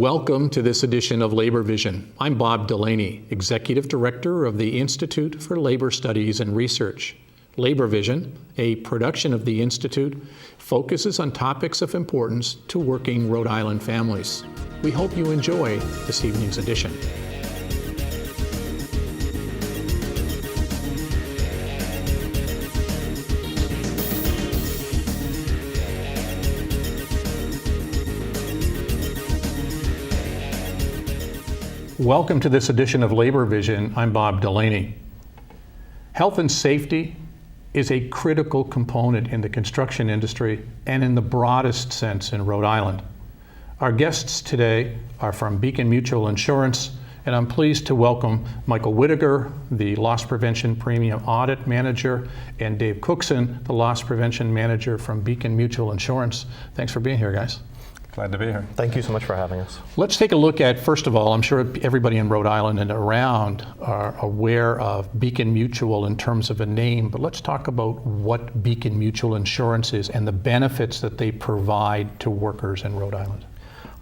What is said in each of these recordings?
Welcome to this edition of Labor Vision. I'm Bob Delaney, Executive Director of the Institute for Labor Studies and Research. Labor Vision, a production of the Institute, focuses on topics of importance to working Rhode Island families. We hope you enjoy this evening's edition. Welcome to this edition of Labor Vision. I'm Bob Delaney. Health and safety is a critical component in the construction industry and in the broadest sense in Rhode Island. Our guests today are from Beacon Mutual Insurance, and I'm pleased to welcome Michael Whittaker, the Loss Prevention Premium Audit Manager, and Dave Cookson, the Loss Prevention Manager from Beacon Mutual Insurance. Thanks for being here, guys. Glad to be here. Thank you so much for having us. Let's take a look at, first of all, I'm sure everybody in Rhode Island and around are aware of Beacon Mutual in terms of a name, but let's talk about what Beacon Mutual Insurance is and the benefits that they provide to workers in Rhode Island.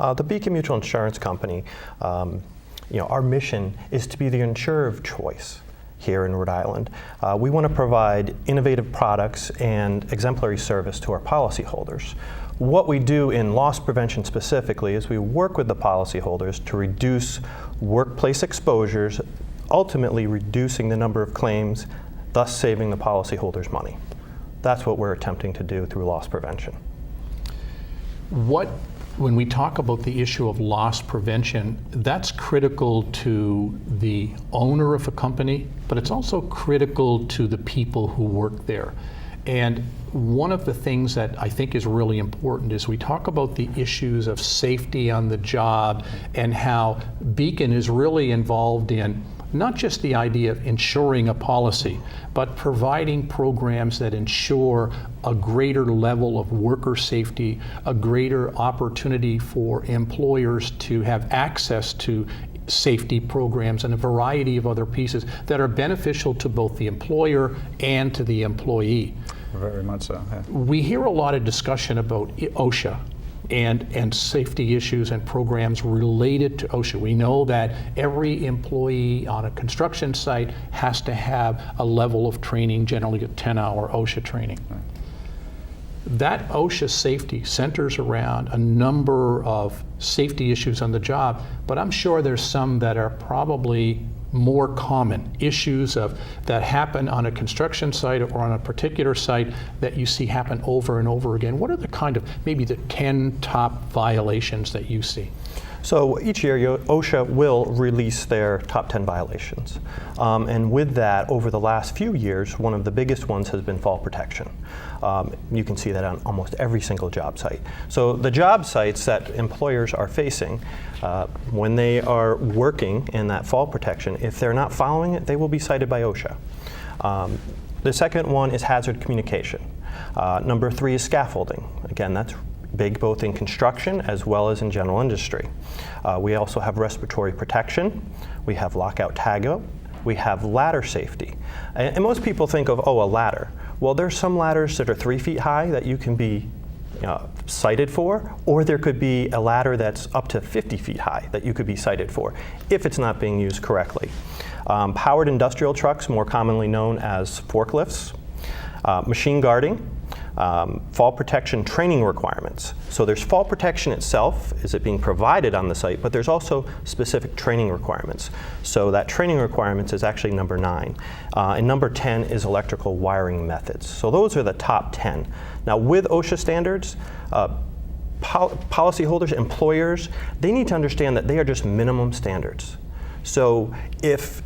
The Beacon Mutual Insurance Company, our mission is to be the insurer of choice here in Rhode Island. We want to provide innovative products and exemplary service to our policyholders. What we do in loss prevention specifically is we work with the policyholders to reduce workplace exposures, ultimately reducing the number of claims, thus saving the policyholders money. That's what we're attempting to do through loss prevention. When we talk about the issue of loss prevention, that's critical to the owner of a company, but it's also critical to the people who work there. And one of the things that I think is really important is we talk about the issues of safety on the job and how Beacon is really involved in not just the idea of insuring a policy, but providing programs that ensure a greater level of worker safety, a greater opportunity for employers to have access to safety programs and a variety of other pieces that are beneficial to both the employer and to the employee. Very much so, yeah. We hear a lot of discussion about OSHA and safety issues and programs related to OSHA. We know that every employee on a construction site has to have a level of training, generally a 10-hour OSHA training. Right. That OSHA safety centers around a number of safety issues on the job, but I'm sure there's some that are probably more common issues that happen on a construction site or on a particular site that you see happen over and over again. What are the kind of, maybe the 10 top violations that you see? So each year, OSHA will release their top 10 violations. And with that, over the last few years, one of the biggest ones has been fall protection. You can see that on almost every single job site. So the job sites that employers are facing, when they are working in that fall protection, if they're not following it, they will be cited by OSHA. The second one is hazard communication. Number 3 is scaffolding. Again, that's big both in construction as well as in general industry. We also have respiratory protection. We have lockout tagout. We have ladder safety. And most people think of, a ladder. Well, there's some ladders that are 3 feet high that you can be cited for, or there could be a ladder that's up to 50 feet high that you could be cited for if it's not being used correctly. Powered industrial trucks, more commonly known as forklifts. Machine guarding. Fall protection training requirements. So there's fall protection itself, is it being provided on the site, but there's also specific training requirements. So that training requirements is actually number 9. And number 10 is electrical wiring methods. So those are the top 10. Now with OSHA standards, policyholders, employers, they need to understand that they are just minimum standards. So if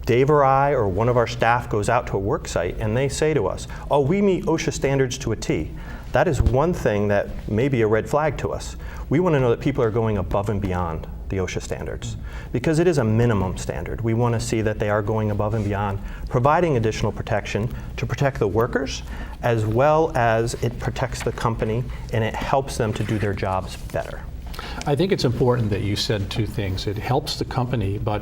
Dave or I or one of our staff goes out to a work site and they say to us, we meet OSHA standards to a T, that is one thing that may be a red flag to us. We want to know that people are going above and beyond the OSHA standards because it is a minimum standard. We want to see that they are going above and beyond, providing additional protection to protect the workers as well as it protects the company and it helps them to do their jobs better. I think it's important that you said 2 things. It helps the company, but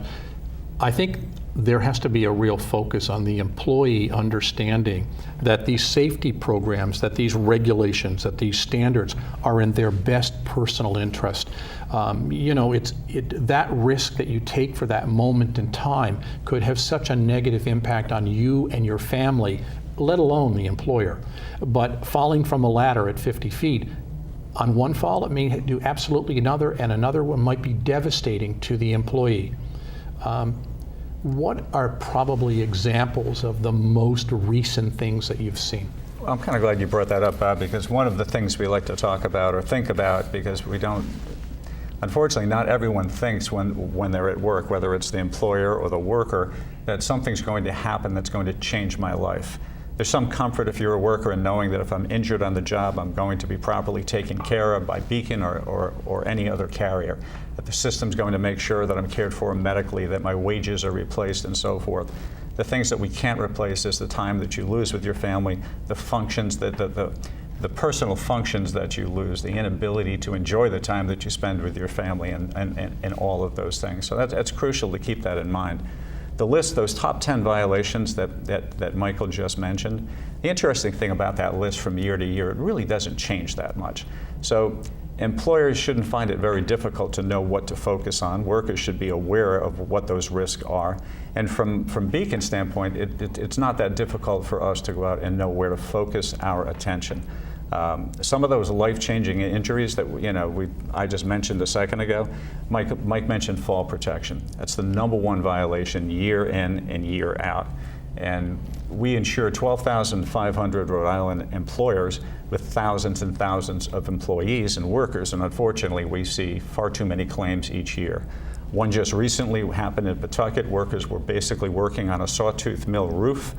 I think there has to be a real focus on the employee understanding that these safety programs, that these regulations, that these standards are in their best personal interest. That risk that you take for that moment in time could have such a negative impact on you and your family, let alone the employer. But falling from a ladder at 50 feet, on one fall, it may do absolutely another, and another one might be devastating to the employee. What are probably examples of the most recent things that you've seen? Well, I'm kind of glad you brought that up, Bob, because one of the things we like to talk about or think about, because we don't, unfortunately, not everyone thinks when they're at work, whether it's the employer or the worker, that something's going to happen that's going to change my life. There's some comfort if you're a worker in knowing that if I'm injured on the job, I'm going to be properly taken care of by Beacon or any other carrier. That the system's going to make sure that I'm cared for medically, that my wages are replaced and so forth. The things that we can't replace is the time that you lose with your family, the functions, the personal functions that you lose, the inability to enjoy the time that you spend with your family and all of those things. So that's crucial to keep that in mind. The list, those top 10 violations that Michael just mentioned, the interesting thing about that list from year to year, it really doesn't change that much. So employers shouldn't find it very difficult to know what to focus on. Workers should be aware of what those risks are. And from Beacon's standpoint, it's not that difficult for us to go out and know where to focus our attention. Some of those life-changing injuries that I just mentioned a second ago, Mike mentioned fall protection. That's the #1 violation year in and year out. And we insure 12,500 Rhode Island employers with thousands and thousands of employees and workers, and unfortunately we see far too many claims each year. One just recently happened in Pawtucket. Workers were basically working on a sawtooth mill roof.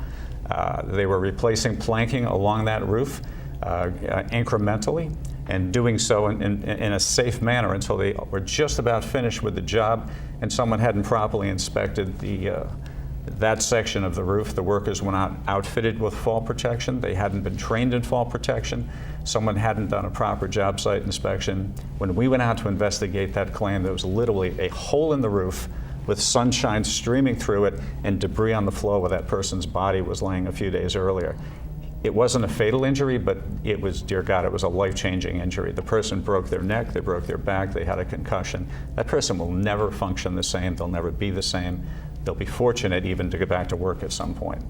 They were replacing planking along that roof incrementally, and doing so in a safe manner until they were just about finished with the job, and someone hadn't properly inspected that section of the roof. The workers were not outfitted with fall protection. They hadn't been trained in fall protection. Someone hadn't done a proper job site inspection. When we went out to investigate that claim, there was literally a hole in the roof with sunshine streaming through it and debris on the floor where that person's body was laying a few days earlier. It wasn't a fatal injury, but it was, dear God, it was a life-changing injury. The person broke their neck, they broke their back, they had a concussion. That person will never function the same, they'll never be the same. They'll be fortunate even to get back to work at some point.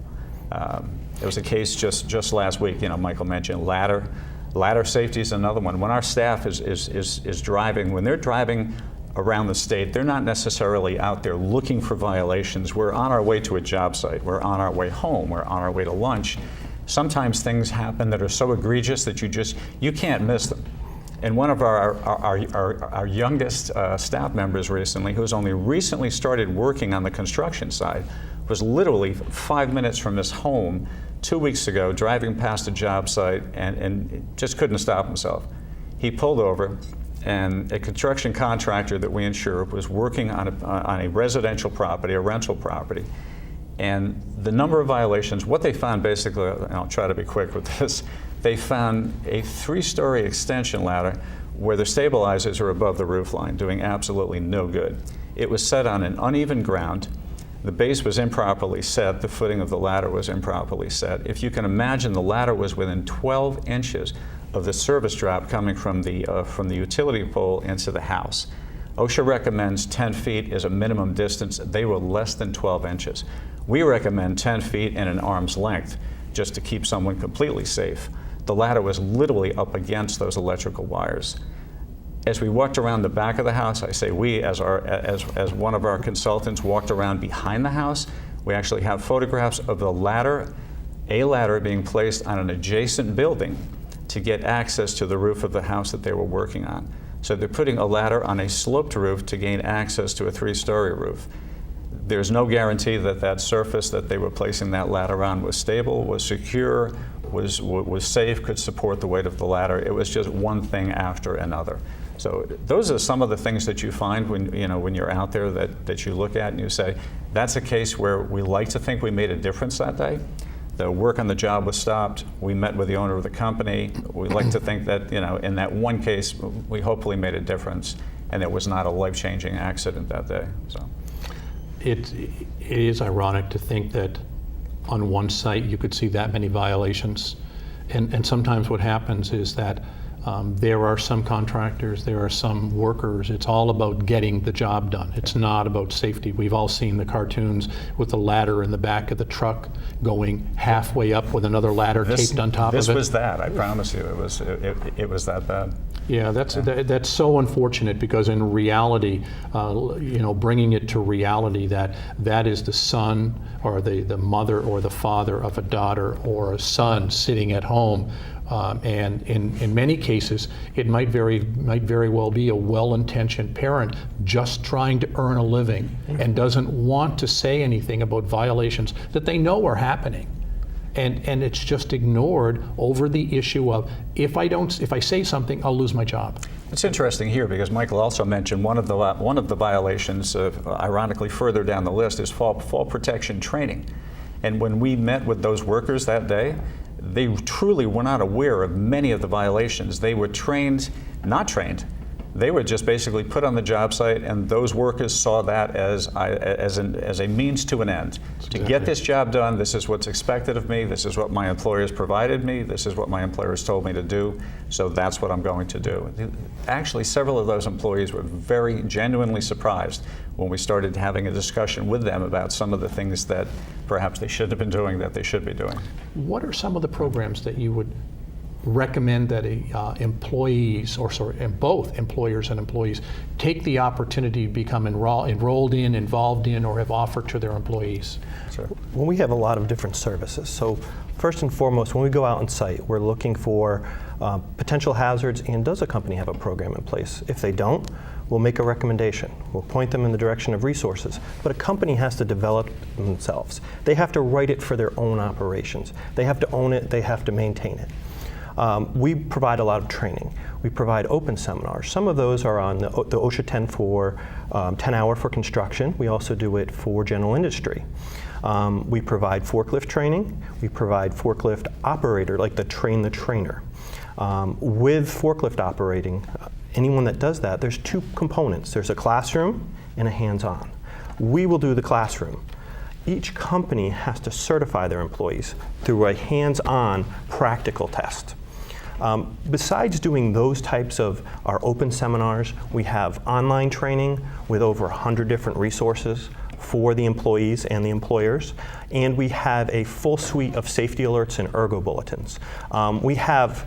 There was a case just last week, Michael mentioned ladder. Ladder safety is another one. When our staff is driving, when they're driving around the state, they're not necessarily out there looking for violations. We're on our way to a job site, we're on our way home, we're on our way to lunch. Sometimes things happen that are so egregious that you can't miss them. And one of our youngest staff members recently, who's only recently started working on the construction side, was literally 5 minutes from his home 2 weeks ago, driving past a job site and just couldn't stop himself. He pulled over, and a construction contractor that we insure was working on a residential property, a rental property. And the number of violations, what they found basically, and I'll try to be quick with this, they found a 3-story extension ladder where the stabilizers are above the roof line, doing absolutely no good. It was set on an uneven ground. The base was improperly set. The footing of the ladder was improperly set. If you can imagine, the ladder was within 12 inches of the service drop coming from the utility pole into the house. OSHA recommends 10 feet as a minimum distance. They were less than 12 inches. We recommend 10 feet and an arm's length just to keep someone completely safe. The ladder was literally up against those electrical wires. As we walked around the back of the house, I say we, as one of our consultants walked around behind the house, we actually have photographs of a ladder being placed on an adjacent building to get access to the roof of the house that they were working on. So they're putting a ladder on a sloped roof to gain access to a 3-story roof. There's no guarantee that that surface that they were placing that ladder on was stable, was secure, was safe, could support the weight of the ladder. It was just one thing after another. So those are some of the things that you find when you're out there that you look at and you say, that's a case where we like to think we made a difference that day. The work on the job was stopped. We met with the owner of the company. We like to think that in that one case, we hopefully made a difference, and it was not a life-changing accident that day. So. it is ironic to think that on one site you could see that many violations. And sometimes what happens is that there are some contractors, there are some workers. It's all about getting the job done. It's not about safety. We've all seen the cartoons with the ladder in the back of the truck going halfway up with another ladder taped on top of it. This was that, I promise you. It was that bad. Yeah, that's so unfortunate, because in reality, bringing it to reality, that is the son or the mother or the father of a daughter or a son sitting at home. And in many cases, it might very well be a well-intentioned parent just trying to earn a living and doesn't want to say anything about violations that they know are happening. And it's just ignored over the issue of, if I say something, I'll lose my job. It's interesting here, because Michael also mentioned one of the violations, ironically further down the list, is fall protection training. And when we met with those workers that day, they truly were not aware of many of the violations. They were not trained. They were just basically put on the job site, and those workers saw that as a means to an end. To get this job done, this is what's expected of me, this is what my employers provided me, this is what my employers told me to do, so that's what I'm going to do. Actually, several of those employees were very genuinely surprised when we started having a discussion with them about some of the things that perhaps they should have been doing that they should be doing. What are some of the programs that you would recommend that both employers and employees take the opportunity to become enrolled in, involved in, or have offered to their employees? Sure. Well, we have a lot of different services. So first and foremost, when we go out on site, we're looking for potential hazards, and does a company have a program in place? If they don't, we'll make a recommendation. We'll point them in the direction of resources. But a company has to develop themselves. They have to write it for their own operations. They have to own it, they have to maintain it. We provide a lot of training. We provide open seminars. Some of those are on the OSHA 10 hour for construction. We also do it for general industry. We provide forklift training. We provide forklift operator, like the train the trainer. With forklift operating, anyone that does that, there's two components. There's a classroom and a hands-on. We will do the classroom. Each company has to certify their employees through a hands-on practical test. Besides doing those types of our open seminars, we have online training with over 100 different resources for the employees and the employers, and we have a full suite of safety alerts and ergo bulletins. We have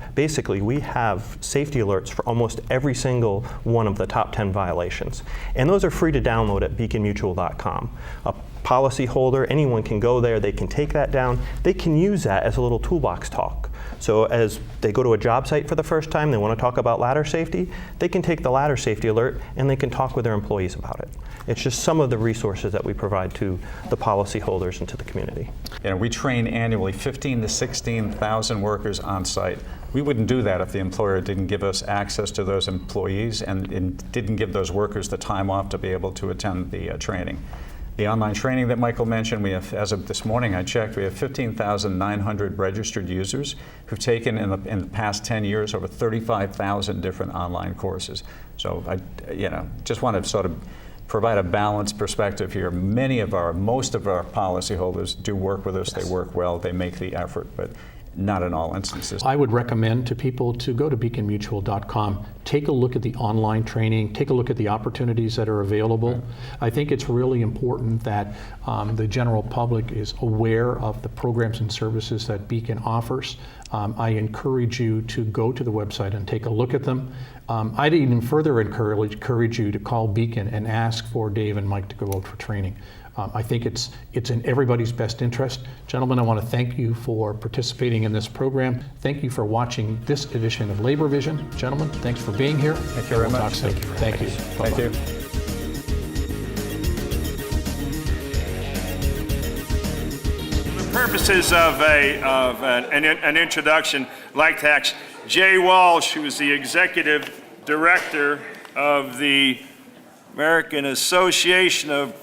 safety alerts for almost every single one of the top 10 violations, and those are free to download at beaconmutual.com. A policy holder, anyone can go there, they can take that down, they can use that as a little toolbox talk. So as they go to a job site for the first time, they want to talk about ladder safety, they can take the ladder safety alert and they can talk with their employees about it. It's just some of the resources that we provide to the policy holders and to the community. We train annually 15,000 to 16,000 workers on site. We wouldn't do that if the employer didn't give us access to those employees and didn't give those workers the time off to be able to attend the training. The online training that Michael mentioned, we have, as of this morning I checked, we have 15,900 registered users who've taken in the past 10 years over 35,000 different online courses. So I just want to sort of provide a balanced perspective here. Most of our policyholders do work with us, They work well, they make the effort, but not in all instances. I would recommend to people to go to beaconmutual.com, take a look at the online training, take a look at the opportunities that are available. Okay. I think it's really important that the general public is aware of the programs and services that Beacon offers. I encourage you to go to the website and take a look at them. I'd even further encourage you to call Beacon and ask for Dave and Mike to go out for training. I think it's in everybody's best interest. Gentlemen, I want to thank you for participating in this program. Thank you for watching this edition of Labor Vision. Gentlemen, thanks for being here. Thank you very much. Thank you. Thank you. For purposes of an introduction, I'd like to ask Jay Walsh, who is the Executive Director of the American Association of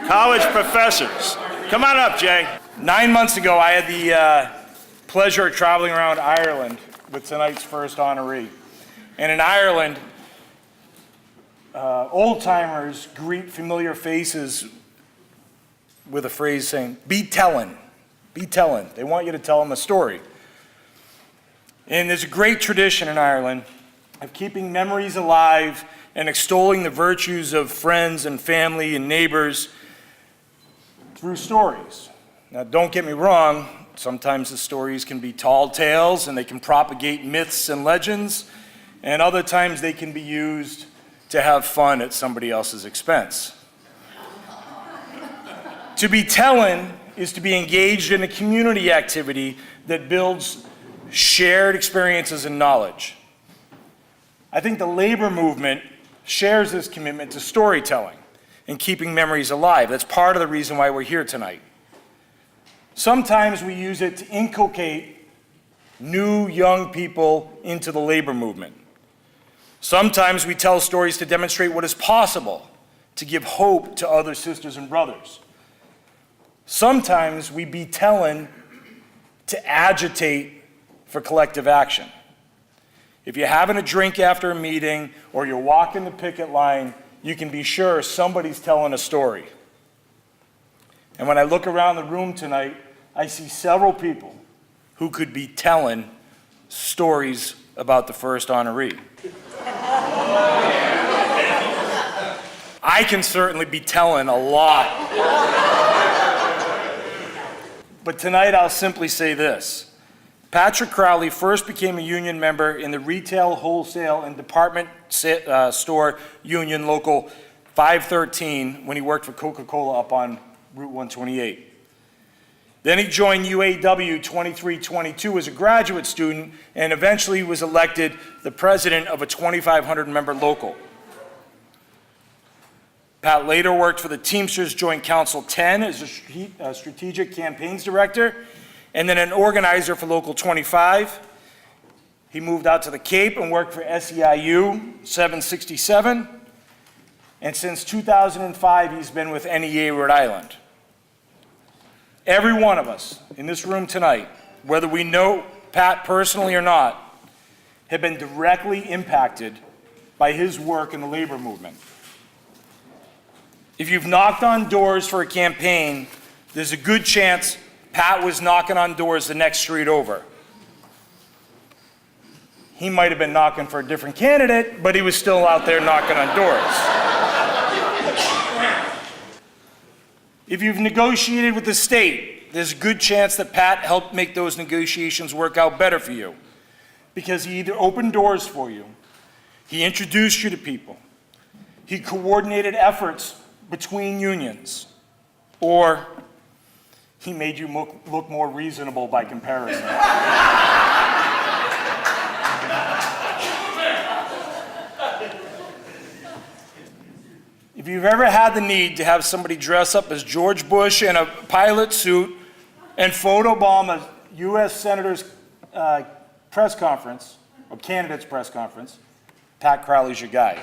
College Professors. Come on up, Jay. 9 months ago, I had the pleasure of traveling around Ireland with tonight's first honoree. And in Ireland, old timers greet familiar faces with a phrase saying, be tellin', be tellin'. They want you to tell them a story. And there's a great tradition in Ireland of keeping memories alive and extolling the virtues of friends and family and neighbors through stories. Now, don't get me wrong, sometimes the stories can be tall tales and they can propagate myths and legends, and other times they can be used to have fun at somebody else's expense. To be tellin' is to be engaged in a community activity that builds shared experiences and knowledge. I think the labor movement shares this commitment to storytelling and keeping memories alive. That's part of the reason why we're here tonight. Sometimes we use it to inculcate new young people into the labor movement. Sometimes we tell stories to demonstrate what is possible, to give hope to other sisters and brothers. Sometimes we be tellin' to agitate for collective action. If you're having a drink after a meeting or you're walking the picket line, you can be sure somebody's telling a story. And when I look around the room tonight, I see several people who could be telling stories about the first honoree. I can certainly be telling a lot. But tonight I'll simply say this. Patrick Crowley first became a union member in the Retail, Wholesale, and Department Store Union Local 513 when he worked for Coca-Cola up on Route 128. Then he joined UAW 2322 as a graduate student and eventually was elected the president of a 2,500-member local. Pat later worked for the Teamsters Joint Council 10 as a strategic campaigns director and then an organizer for Local 25. He moved out to the Cape and worked for SEIU 767. And since 2005, he's been with NEA Rhode Island. Every one of us in this room tonight, whether we know Pat personally or not, have been directly impacted by his work in the labor movement. If you've knocked on doors for a campaign, there's a good chance Pat was knocking on doors the next street over. He might have been knocking for a different candidate, but he was still out there knocking on doors. If you've negotiated with the state, there's a good chance that Pat helped make those negotiations work out better for you, because he either opened doors for you, he introduced you to people, he coordinated efforts between unions, or he made you look more reasonable by comparison. If you've ever had the need to have somebody dress up as George Bush in a pilot suit and photobomb a U.S. Senator's press conference, or candidate's press conference, Pat Crowley's your guy.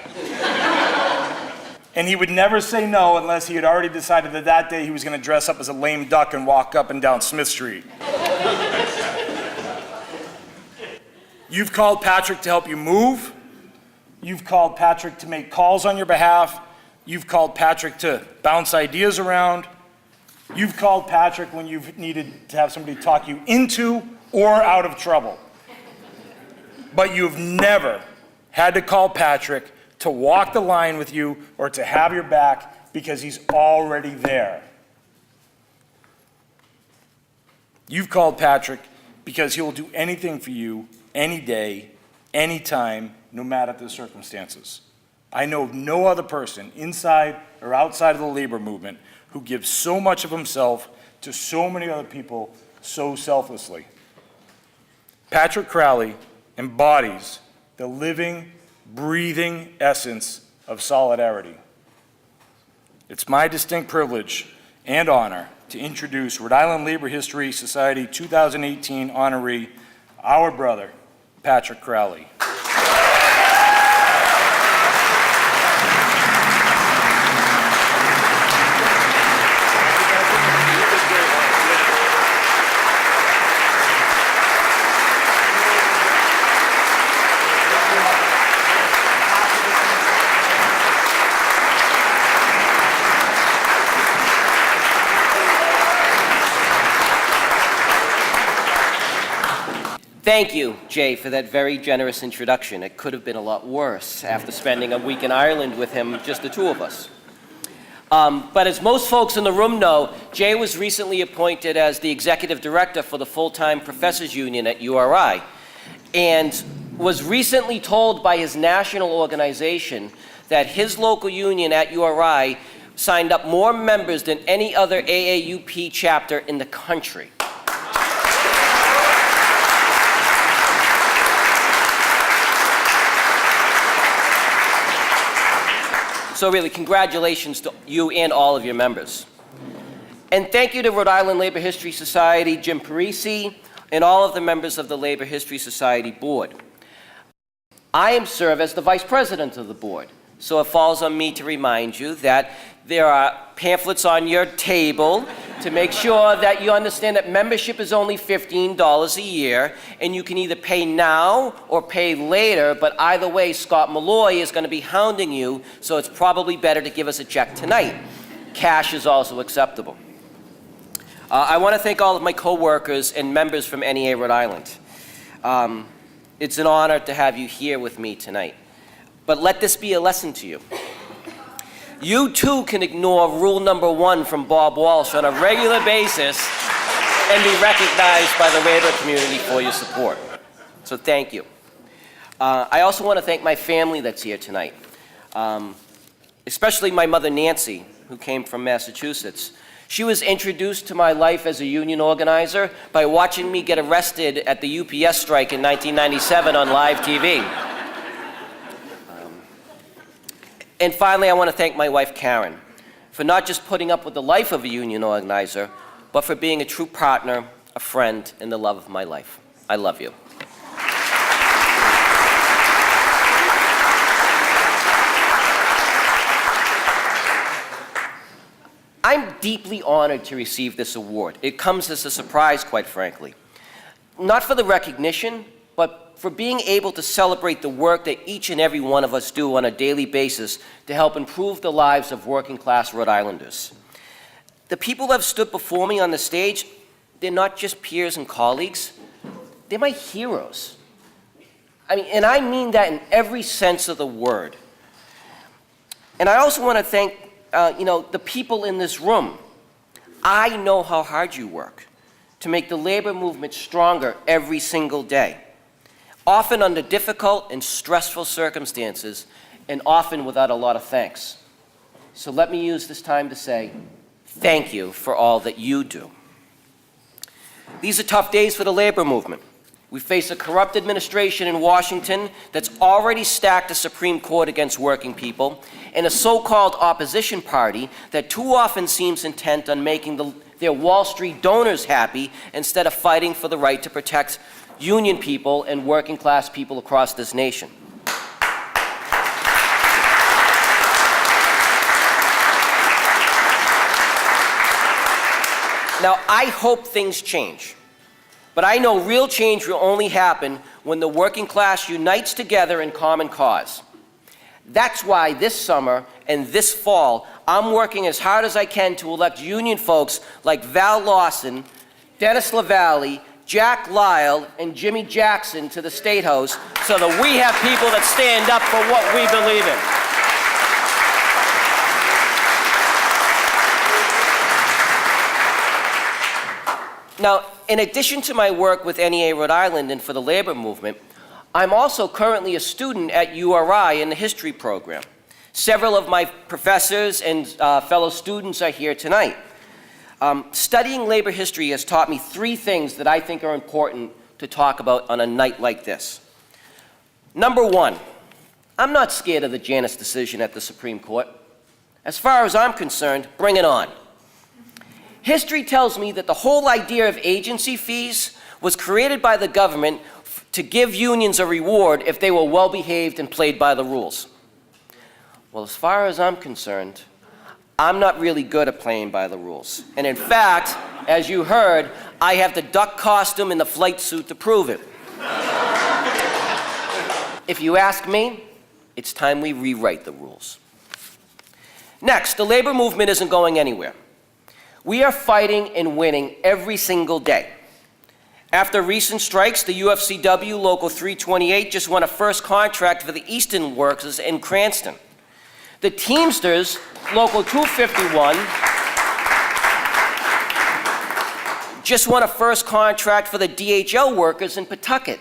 And he would never say no unless he had already decided that that day he was going to dress up as a lame duck and walk up and down Smith Street. You've called Patrick to help you move. You've called Patrick to make calls on your behalf. You've called Patrick to bounce ideas around. You've called Patrick when you've needed to have somebody talk you into or out of trouble. But you've never had to call Patrick to walk the line with you or to have your back because he's already there. You've called Patrick because he will do anything for you, any day, anytime, no matter the circumstances. I know of no other person inside or outside of the labor movement who gives so much of himself to so many other people so selflessly. Patrick Crowley embodies the living, breathing essence of solidarity. It's my distinct privilege and honor to introduce Rhode Island Labor History Society 2018 honoree, our brother, Patrick Crowley. Thank you, Jay, for that very generous introduction. It could have been a lot worse after spending a week in Ireland with him, just the two of us. But as most folks in the room know, Jay was recently appointed as the executive director for the full-time professors union at URI, and was recently told by his national organization that his local union at URI signed up more members than any other AAUP chapter in the country. So really, congratulations to you and all of your members. And thank you to Rhode Island Labor History Society, Jim Parisi, and all of the members of the Labor History Society board. I serve as the vice president of the board, so it falls on me to remind you that there are pamphlets on your table to make sure that you understand that membership is only $15 a year, and you can either pay now or pay later, but either way, Scott Malloy is going to be hounding you, so it's probably better to give us a check tonight. Cash is also acceptable. I want to thank all of my co-workers and members from NEA Rhode Island. It's an honor to have you here with me tonight. But let this be a lesson to you. You too can ignore rule number 1 from Bob Walsh on a regular basis and be recognized by the labor community for your support. So thank you. I also want to thank my family that's here tonight, especially my mother Nancy, who came from Massachusetts. She was introduced to my life as a union organizer by watching me get arrested at the UPS strike in 1997 on live TV. And finally, I want to thank my wife, Karen, for not just putting up with the life of a union organizer, but for being a true partner, a friend, and the love of my life. I love you. I'm deeply honored to receive this award. It comes as a surprise, quite frankly. Not for the recognition, but for being able to celebrate the work that each and every one of us do on a daily basis to help improve the lives of working-class Rhode Islanders. The people that have stood before me on the stage, they're not just peers and colleagues, they're my heroes. And I mean that in every sense of the word. And I also want to thank the people in this room. I know how hard you work to make the labor movement stronger every single day, often under difficult and stressful circumstances, and often without a lot of thanks. So let me use this time to say thank you for all that you do. These are tough days for the labor movement. We face a corrupt administration in Washington that's already stacked the Supreme Court against working people, and a so-called opposition party that too often seems intent on making their Wall Street donors happy instead of fighting for the right to protect union people and working class people across this nation. Now, I hope things change. But I know real change will only happen when the working class unites together in common cause. That's why this summer and this fall, I'm working as hard as I can to elect union folks like Val Lawson, Dennis LaValle, Jack Lyle, and Jimmy Jackson to the State House so that we have people that stand up for what we believe in. Now, in addition to my work with NEA Rhode Island and for the labor movement, I'm also currently a student at URI in the history program. Several of my professors and fellow students are here tonight. Studying labor history has taught me 3 things that I think are important to talk about on a night like this. Number 1, I'm not scared of the Janus decision at the Supreme Court. As far as I'm concerned, bring it on. History tells me that the whole idea of agency fees was created by the government to give unions a reward if they were well-behaved and played by the rules. Well, as far as I'm concerned, I'm not really good at playing by the rules. And in fact, as you heard, I have the duck costume and the flight suit to prove it. If you ask me, it's time we rewrite the rules. Next, the labor movement isn't going anywhere. We are fighting and winning every single day. After recent strikes, the UFCW Local 328 just won a first contract for the Eastern Workers in Cranston. The Teamsters, Local 251, just won a first contract for the DHL workers in Pawtucket.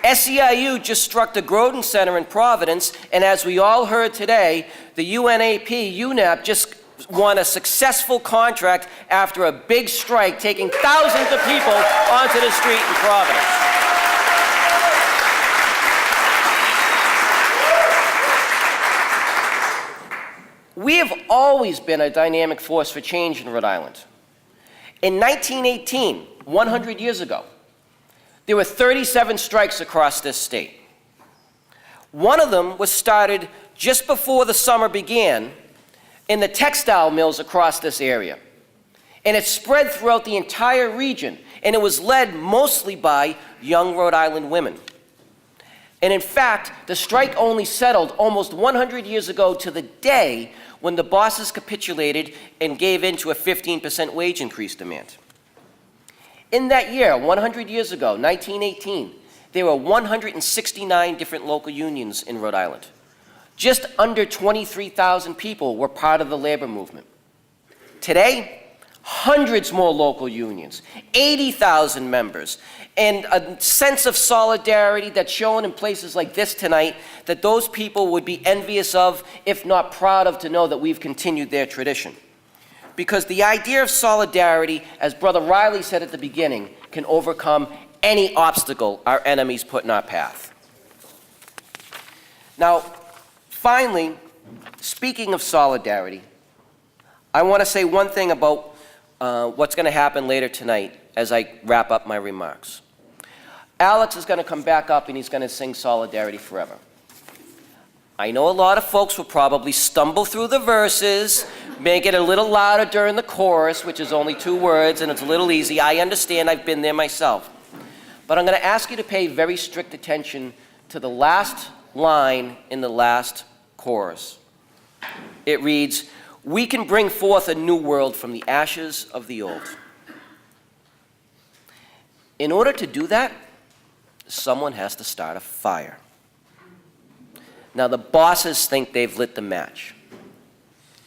SEIU just struck the Groton Center in Providence, and as we all heard today, the UNAP, UNAP, just won a successful contract after a big strike, taking thousands of people onto the street in Providence. We have always been a dynamic force for change in Rhode Island. In 1918, 100 years ago, there were 37 strikes across this state. One of them was started just before the summer began in the textile mills across this area. And it spread throughout the entire region, and it was led mostly by young Rhode Island women. And in fact, the strike only settled almost 100 years ago to the day when the bosses capitulated and gave in to a 15% wage increase demand. In that year, 100 years ago, 1918, there were 169 different local unions in Rhode Island. Just under 23,000 people were part of the labor movement. Today, hundreds more local unions, 80,000 members, and a sense of solidarity that's shown in places like this tonight that those people would be envious of, if not proud of, to know that we've continued their tradition. Because the idea of solidarity, as Brother Riley said at the beginning, can overcome any obstacle our enemies put in our path. Now, finally, speaking of solidarity, I want to say one thing about what's going to happen later tonight as I wrap up my remarks. Alex is going to come back up and he's going to sing Solidarity Forever. I know a lot of folks will probably stumble through the verses, make it a little louder during the chorus, which is only 2 words and it's a little easy. I understand, I've been there myself. But I'm going to ask you to pay very strict attention to the last line in the last chorus. It reads, "We can bring forth a new world from the ashes of the old." In order to do that, someone has to start a fire. Now, the bosses think they've lit the match.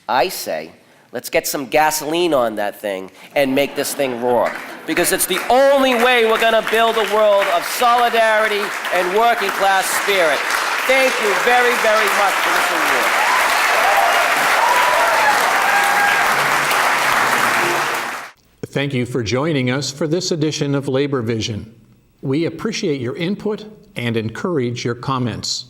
I say, let's get some gasoline on that thing and make this thing roar. Because it's the only way we're going to build a world of solidarity and working class spirit. Thank you very, very much for this award. Thank you for joining us for this edition of Labor Vision. We appreciate your input and encourage your comments.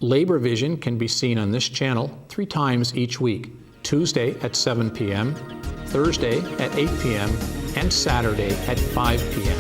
Labor Vision can be seen on this channel 3 times each week: Tuesday at 7 p.m., Thursday at 8 p.m., and Saturday at 5 p.m.